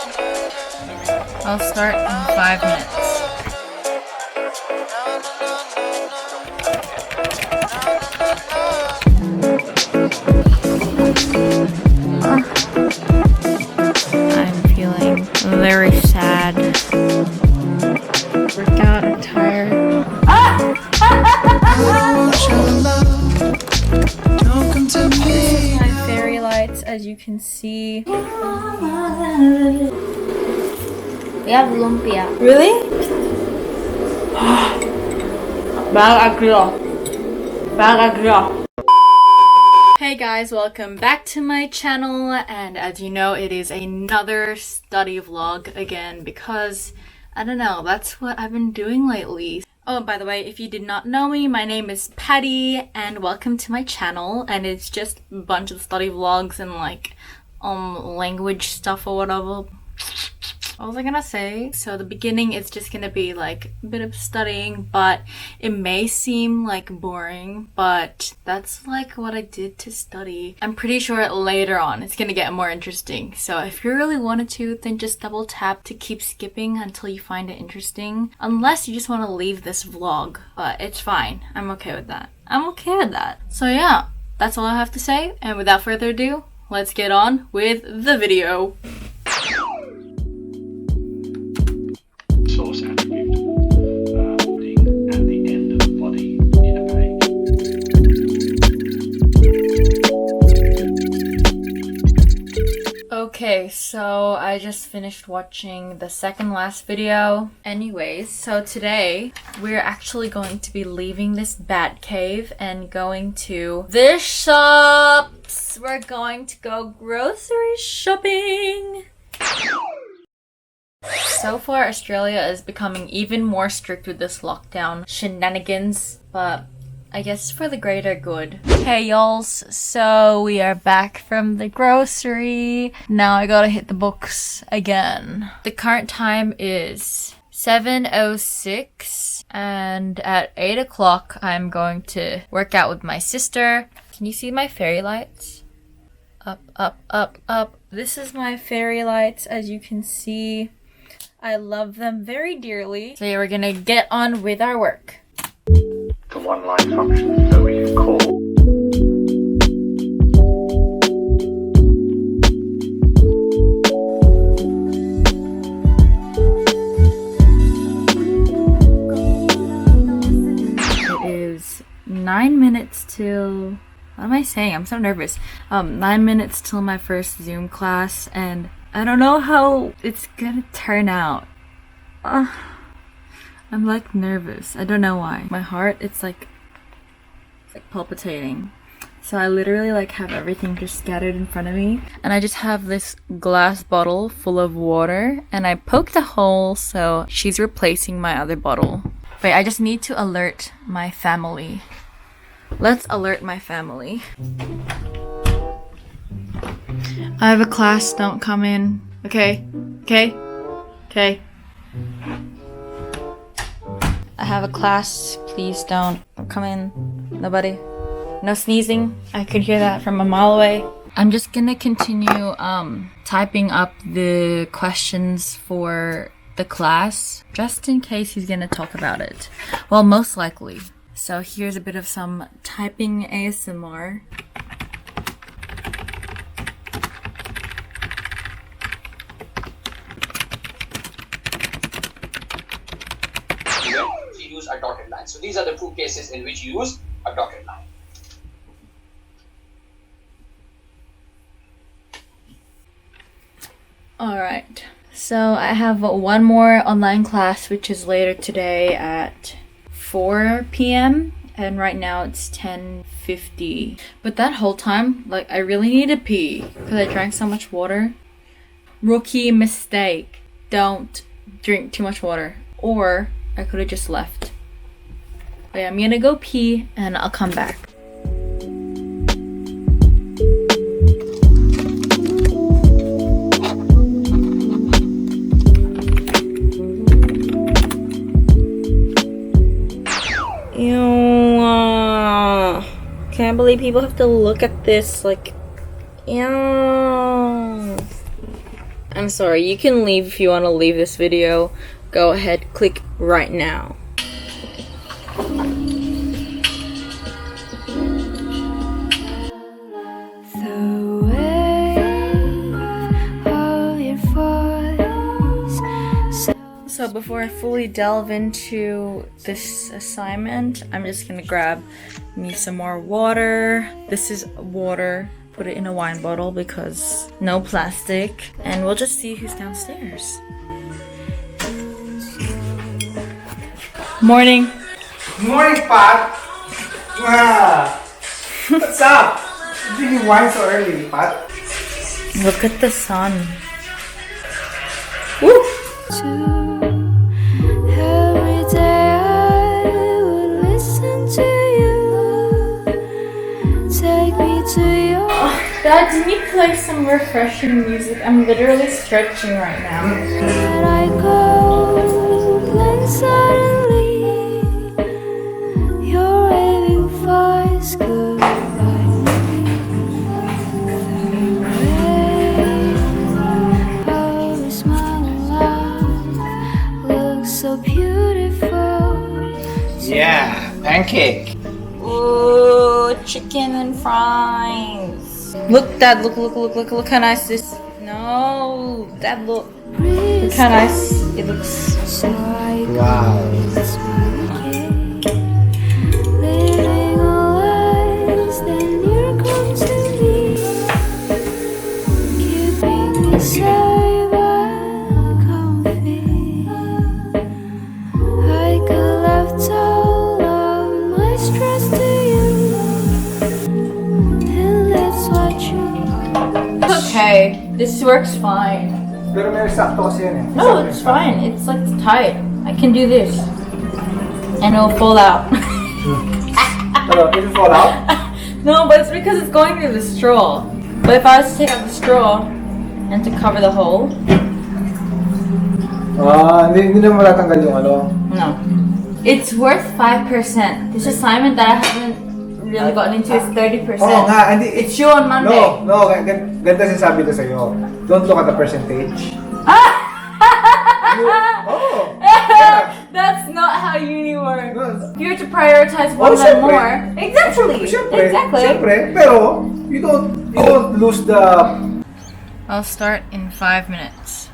I'll start in 5 minutes. I'm feeling very sad. Workout, I'm tired. This is my fairy lights, as you can see. We have lumpia. Really? Bag agrio. Hey guys, welcome back to my channel, and as you know, it is another study vlog again because I don't know, that's what I've been doing lately. Oh, and by the way, if you did not know me, my name is Patty and welcome to my channel, and it's just a bunch of study vlogs and like language stuff or whatever. What was I gonna say? So the beginning is just gonna be like a bit of studying, but it may seem like boring, but that's like what I did to study. I'm pretty sure later on it's gonna get more interesting. So if you really wanted to, then just double tap to keep skipping until you find it interesting. Unless you just want to leave this vlog, but it's fine. I'm okay with that. So yeah, that's all I have to say. And without further ado, let's get on with the video. Source attribute being at the end of the body in a page. Okay, so I just finished watching the second last video. Anyways, so today we're actually going to be leaving this bat cave and going to the shops. We're going to go grocery shopping. So far, Australia is becoming even more strict with this lockdown shenanigans, but I guess for the greater good. Hey y'alls, so we are back from the grocery. Now I gotta hit the books again. The current time is 7:06 and at 8 o'clock I'm going to work out with my sister. Can you see my fairy lights? Up, up, up, up. This is my fairy lights, as you can see. I love them very dearly. So yeah, we're gonna get on with our work. The one-line function, so we can call. It is 9 minutes till... What am I saying? I'm so nervous. 9 minutes till my first Zoom class, and I don't know how it's gonna turn out. I'm like nervous. I don't know why. My heart, it's like palpitating. So I literally like have everything just scattered in front of me. And I just have this glass bottle full of water and I poked a hole, so she's replacing my other bottle. Wait, I just need to alert my family. Let's alert my family. I have a class, don't come in. Okay? Okay? Okay. I have a class, please don't come in. Nobody. No sneezing. I could hear that from a mile away. I'm just gonna continue typing up the questions for the class, just in case he's gonna talk about it. Well, most likely. So here's a bit of some typing ASMR. You use a dotted line. So these are the two cases in which you use a dotted line. Alright, so I have one more online class which is later today at 4 p.m. and right now it's 10:50. But that whole time, like, I really need to pee because I drank so much water. Rookie mistake. Don't drink too much water. Or I could have just left. But yeah, I'm gonna go pee and I'll come back. Ew, can't believe people have to look at this, like, ew. I'm sorry, you can leave if you want to leave this video. Go ahead, click right now. So before I fully delve into this assignment, I'm just gonna grab me some more water. This is water. Put it in a wine bottle because no plastic. And we'll just see who's downstairs. Morning. Morning, Pat. Wow. What's up? You drinking wine so early, Pat? Look at the sun. Woo! Every day I would listen to you. Take me to your Dad, can you play some refreshing music? I'm literally stretching right now. Let I go, then suddenly you're waving for his goodbye. Oh, your smile and laugh looks so beautiful. Yeah, pancake. Ooh, chicken and fries. Look, Dad, look how nice this. No, Dad, look. Look how nice it looks. So I Wow. living a life, then you come to me, keeping me safe and comfy. I could left all of my stress to you, and that's what you. Okay, this works fine. Pero may sakto kasi yan eh. No, it's fine. It's like tight. I can do this. And it'll fall out. Pero, it will fall out? No, but it's because it's going through the straw. But if I was to take out the straw and to cover the hole, Hindi na matatanggal yung ano. no. It's worth 5%. This assignment that I haven't really gotten into is 30%. Oo nga, hindi. It's due on Monday. No, ganito sinasabi ko sa'yo. Don't look at the percentage. Oh! Yeah. That's not how uni works. No. You have to prioritize one and Siyempre. more. Exactly. Siyempre, pero you don't lose the. I'll start in 5 minutes.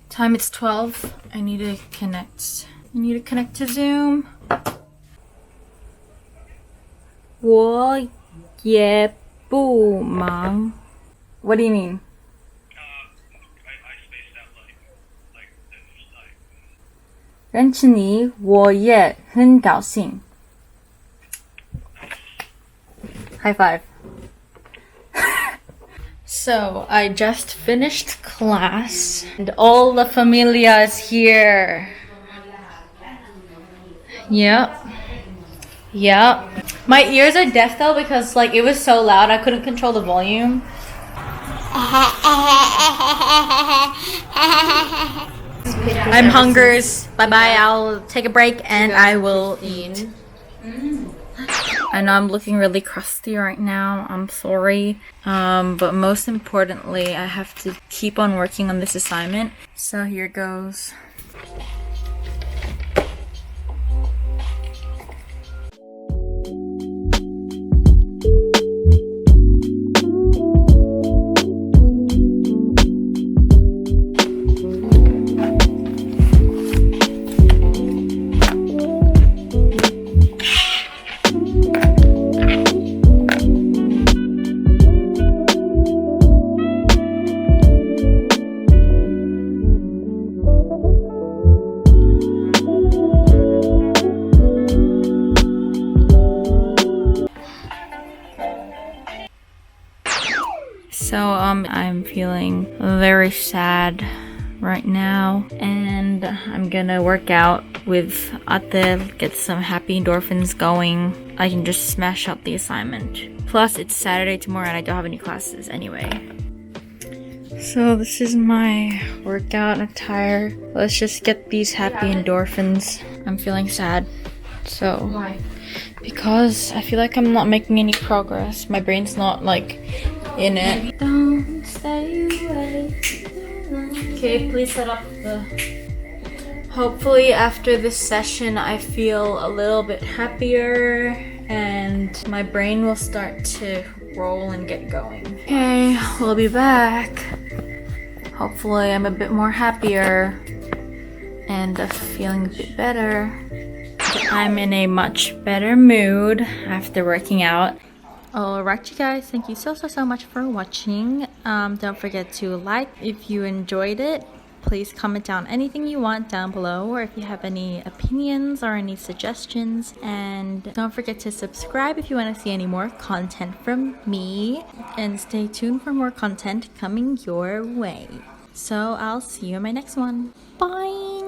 Time it's 12. I need to connect. To Zoom. 我也不忙. What do you mean? I spaced out like there's like 认识你我也很高兴. High five. So, I just finished class and all the familia is here. Yep. My ears are deaf though because like it was so loud I couldn't control the volume. I'm hungers. Bye bye. I'll take a break and I will eat. I know I'm looking really crusty right now. I'm sorry. But most importantly, I have to keep on working on this assignment. So here goes. I'm feeling very sad right now, and I'm gonna work out with Ate, get some happy endorphins going. I can just smash out the assignment. Plus, it's Saturday tomorrow and I don't have any classes anyway. So this is my workout attire. Let's just get these happy endorphins. I'm feeling sad. So, why? Because I feel like I'm not making any progress. My brain's not like in it. Don't stay away. Okay, please set up the... Hopefully after this session I feel a little bit happier and my brain will start to roll and get going. Okay, we'll be back. Hopefully I'm a bit more happier and feeling a bit better. I'm in a much better mood after working out. Alright you guys, thank you so much for watching. Don't forget to like if you enjoyed it. Please comment down anything you want down below, or if you have any opinions or any suggestions. And don't forget to subscribe if you want to see any more content from me. And stay tuned for more content coming your way. So I'll see you in my next one. Bye!